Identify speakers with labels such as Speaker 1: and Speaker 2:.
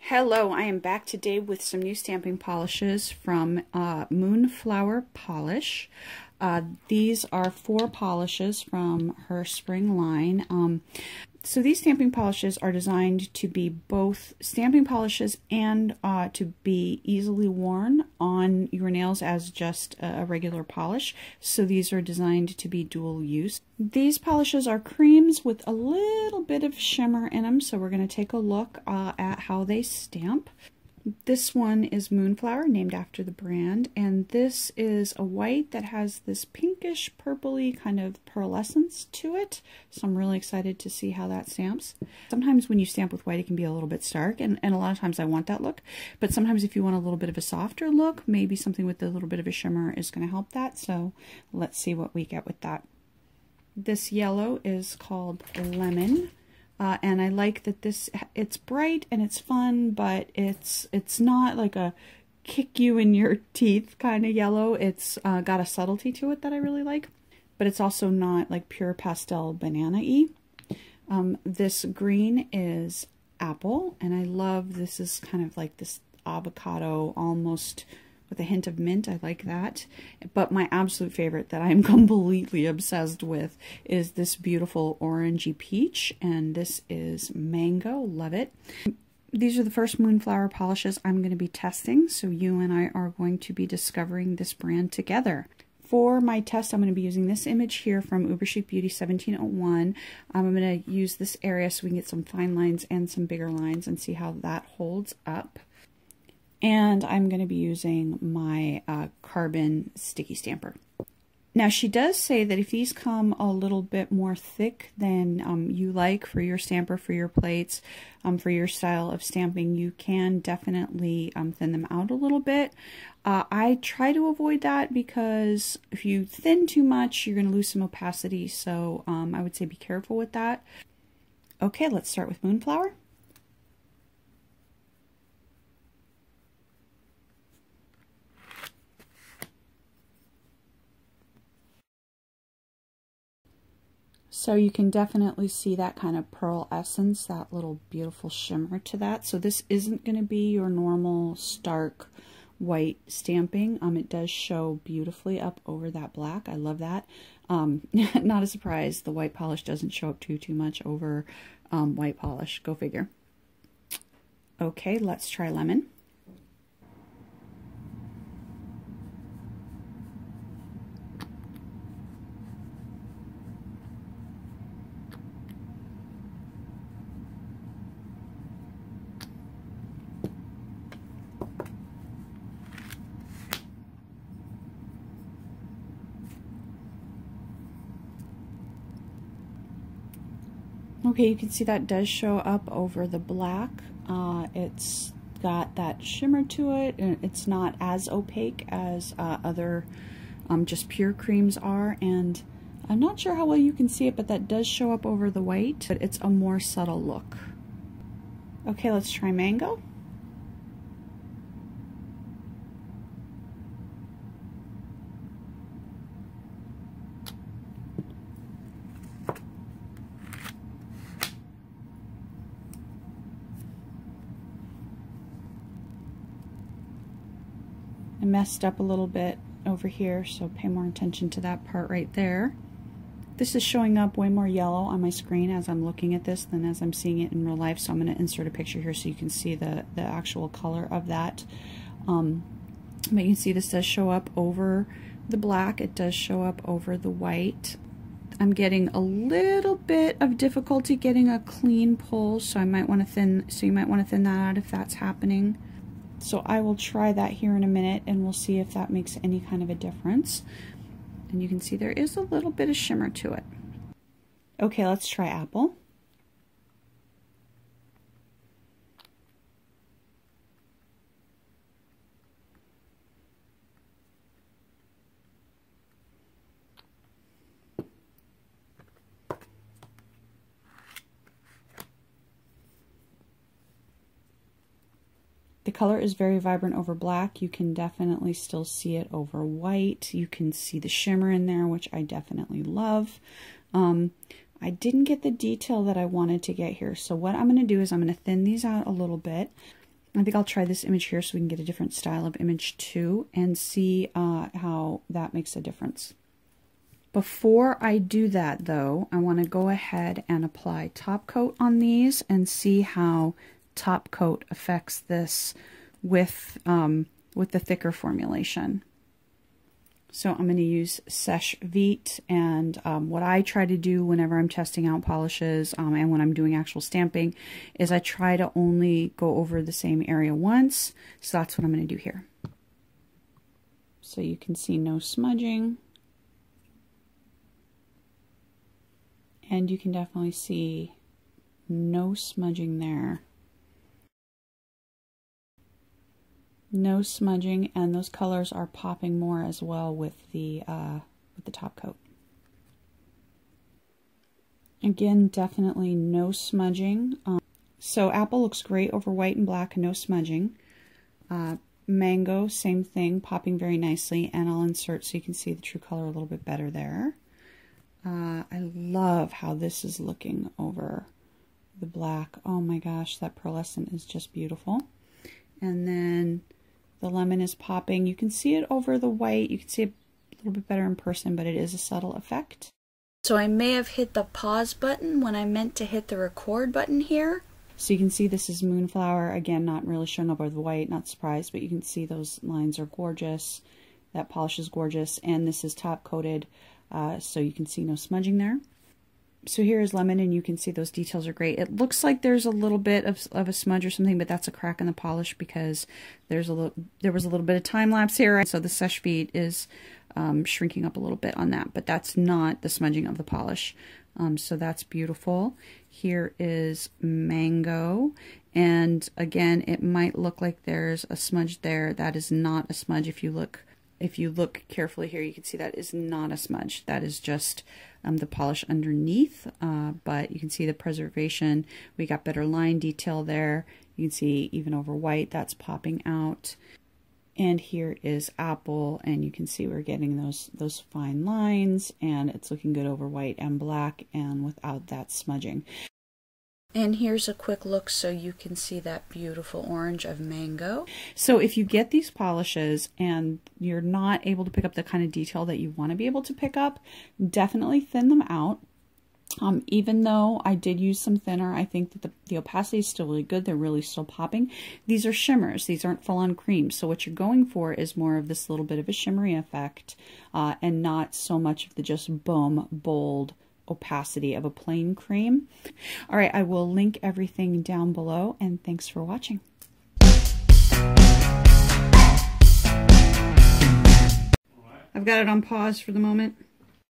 Speaker 1: Hello, I am back today with some new stamping polishes from Moonflower Polish. These are 4 polishes from her spring line. So these stamping polishes are designed to be both stamping polishes and to be easily worn on your nails as just a regular polish. So these are designed to be dual use. These polishes are creams with a little bit of shimmer in them, so we're going to take a look at how they stamp. This one is Moonflower, named after the brand, and this is a white that has this pinkish purpley kind of pearlescence to it, so I'm really excited to see how that stamps. Sometimes when you stamp with white it can be a little bit stark, and a lot of times I want that look, but sometimes if you want a little bit of a softer look, maybe something with a little bit of a shimmer is going to help that, so let's see what we get with that. This yellow is called Lemon. And I like that it's bright and it's fun, but it's not like a kick you in your teeth kind of yellow. It's got a subtlety to it that I really like, but it's also not like pure pastel banana-y. This green is Apple, and I love this is kind of like this avocado almost with a hint of mint. I like that. But my absolute favorite that I'm completely obsessed with is this beautiful orangey peach, and this is Mango. Love it. These are the first Moonflower polishes I'm going to be testing, so you and I are going to be discovering this brand together. For my test, I'm going to be using this image here from Uber Chic Beauty 1701. I'm going to use this area so we can get some fine lines and some bigger lines and see how that holds up. And I'm going to be using my carbon sticky stamper. Now she does say that if these come a little bit more thick than you like for your stamper, for your plates, for your style of stamping, you can definitely thin them out a little bit. I try to avoid that because if you thin too much, you're going to lose some opacity, so I would say be careful with that. Okay, let's start with Moonflower. So you can definitely see that kind of pearl essence, that little beautiful shimmer to that. So this isn't going to be your normal stark white stamping. It does show beautifully up over that black. I love that. Not a surprise, the white polish doesn't show up too much over white polish. Go figure. Okay, let's try Lemon. Okay, you can see that does show up over the black. It's got that shimmer to it, and it's not as opaque as other just pure creams are, and I'm not sure how well you can see it, but that does show up over the white, but it's a more subtle look. Okay, let's try Mango. I messed up a little bit over here, so pay more attention to that part right there. This is showing up way more yellow on my screen as I'm looking at this than as I'm seeing it in real life, so I'm going to insert a picture here so you can see the actual color of that. But you can see this does show up over the black, it does show up over the white. I'm getting a little bit of difficulty getting a clean pull, so you might want to thin that out if that's happening. So I will try that here in a minute, and we'll see if that makes any kind of a difference. And you can see there is a little bit of shimmer to it. Okay, let's try Apple. The color is very vibrant over black. You can definitely still see it over white. You can see the shimmer in there, which I definitely love. I didn't get the detail that I wanted to get here. So what I'm going to do is I'm going to thin these out a little bit. I think I'll try this image here so we can get a different style of image too and see how that makes a difference. Before I do that though, I want to go ahead and apply top coat on these and see how top coat affects this with the thicker formulation. So I'm going to use Seche Vite, and what I try to do whenever I'm testing out polishes and when I'm doing actual stamping is I try to only go over the same area once. So that's what I'm going to do here. So you can see no smudging. And you can definitely see no smudging there. No smudging, and those colors are popping more as well with the top coat. Again, definitely no smudging. So apple looks great over white and black, no smudging. Mango, same thing, popping very nicely, and I'll insert so you can see the true color a little bit better there. I love how this is looking over the black. Oh my gosh, that pearlescent is just beautiful. And then the lemon is popping. You can see it over the white. You can see it a little bit better in person, but it is a subtle effect. So I may have hit the pause button when I meant to hit the record button here. So you can see this is Moonflower. Again, not really showing up over the white, not surprised, but you can see those lines are gorgeous. That polish is gorgeous. And this is top coated, so you can see no smudging there. So here is lemon, and you can see those details are great. It looks like there's a little bit of a smudge or something, but that's a crack in the polish because there was a little bit of time lapse here. So the Seche Vite is shrinking up a little bit on that, but that's not the smudging of the polish. So that's beautiful. Here is Mango, and again, it might look like there's a smudge there. That is not a smudge. If you look carefully here, you can see that is not a smudge. That is just the polish underneath, but you can see the preservation. We got better line detail there. You can see even over white, that's popping out. And here is apple, and you can see we're getting those fine lines, and it's looking good over white and black and without that smudging. And here's a quick look so you can see that beautiful orange of Mango. So if you get these polishes and you're not able to pick up the kind of detail that you want to be able to pick up, definitely thin them out. Even though I did use some thinner, I think that the opacity is still really good. They're really still popping. These are shimmers. These aren't full-on creams. So what you're going for is more of this little bit of a shimmery effect and not so much of the just boom, bold opacity of a plain cream. All right, I will link everything down below, and thanks for watching. I've got it on pause for the moment.